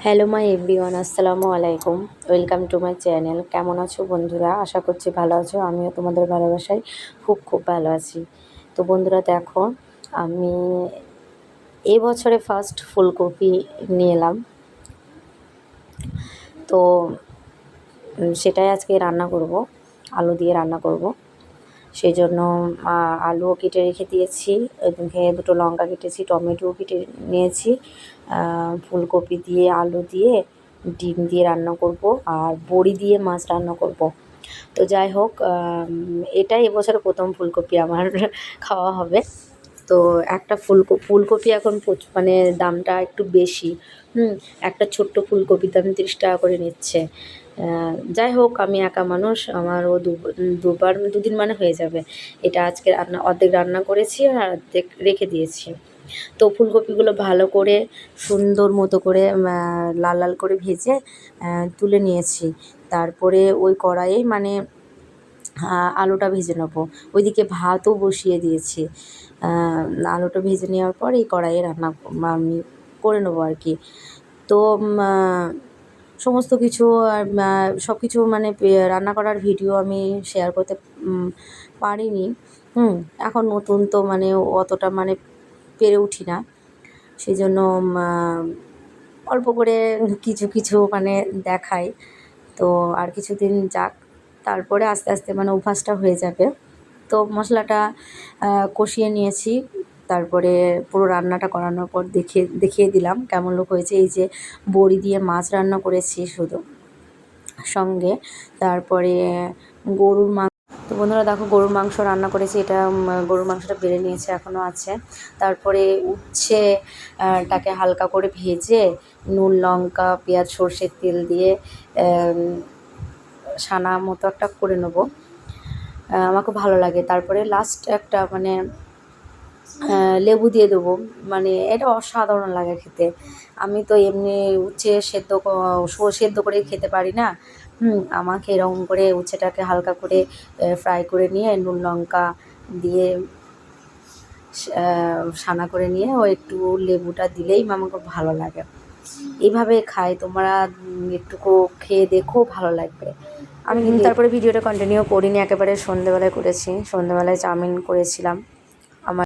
Hello my everyone, আসসালামু আলাইকুম। Welcome to my channel. কেমন আছো বন্ধুরা? আশা করছি ভালো আছো। আমিও তোমাদের ভালোবাসায় খুব ভালো আছি। তো বন্ধুরা দেখো, আমি এবছরে ফার্স্ট ফুলকপি নিয়ে এলাম। তো সেটাই আজকে রান্না করব, আলু দিয়ে রান্না করব। সেই জন্য আলুও কেটে রেখে দিয়েছি, ওইদিকে দুটো লঙ্কা কেটেছি, টমেটোও কেটে নিয়েছি। ফুলকপি দিয়ে আলু দিয়ে ডিম দিয়ে রান্না করব, আর বড়ি দিয়ে মাছ রান্না করব। তো যাই হোক, এটাই এবছরে প্রথম ফুলকপি আমার খাওয়া হবে। তো একটা ফুলকপি এখন মানে দামটা একটু বেশি। একটা ছোট্ট ফুলকপির দাম 30 টাকা করে নিচ্ছে। যাই হোক, আমি একা মানুষ, আমারও দুদিন মানে হয়ে যাবে। এটা আজকে অর্ধেক রান্না করেছি আর অর্ধেক রেখে দিয়েছি। তো ফুলকপিগুলো ভালো করে সুন্দর মতো করে লাল লাল করে ভেজে তুলে নিয়েছি। তারপরে ওই কড়াইয়ে মানে আলুটা ভেজে নেবো। ওইদিকে ভাতও বসিয়ে দিয়েছি। আলুটা ভেজে নেওয়ার পর এই কড়াইয়ে রান্না আমি করে নেবো আর কি। তো সমস্ত কিছু আর সব কিছু মানে রান্না করার ভিডিও আমি শেয়ার করতে পারিনি। এখন নতুন তো মানে অতটা মানে পেরে উঠি না। সেই জন্য অল্প করে কিছু মানে দেখাই। তো আর কিছুদিন যাক, তারপরে আস্তে আস্তে মানে অভ্যাসটা হয়ে যাবে। তো মশলাটা কষিয়ে নিয়েছি। তারপরে পুরো রান্নাটা করানোর পর দেখিয়ে দিলাম কেমন লোক হয়েছে। এই যে বড়ি দিয়ে মাছ রান্না করেছি শুধু সঙ্গে। তারপরে গরুর মাংস। তো বন্ধুরা দেখো, গরুর মাংস রান্না করেছি। এটা গরুর মাংসটা বেড়ে নিয়েছে, এখনও আছে। তারপরে উচ্ছে টাকে হালকা করে ভেজে নুন লঙ্কা পেঁয়াজ সর্ষের তেল দিয়ে ছানা মতো একটা করে নেবো। আমার খুব ভালো লাগে। তারপরে লাস্ট একটা মানে লেবু দিয়ে দেবো, মানে এটা অসাধারণ লাগে খেতে। আমি তো এমনি উচ্ছে সেদ্ধ করে খেতে পারি না। আমাকে এরকম করে উচ্ছেটাকে হালকা করে ফ্রাই করে নিয়ে নুন লঙ্কা দিয়ে ছানা করে নিয়ে ও একটু লেবুটা দিলেই আমার খুব ভালো লাগে। এইভাবে খাই, তোমরা একটুকু খেয়ে দেখো, ভালো লাগবে। আমি তারপরে ভিডিওটা কন্টিনিউ করিনি, একেবারে সন্ধেবেলায় করেছি। সন্ধেবেলায় চাউমিন করেছিলাম।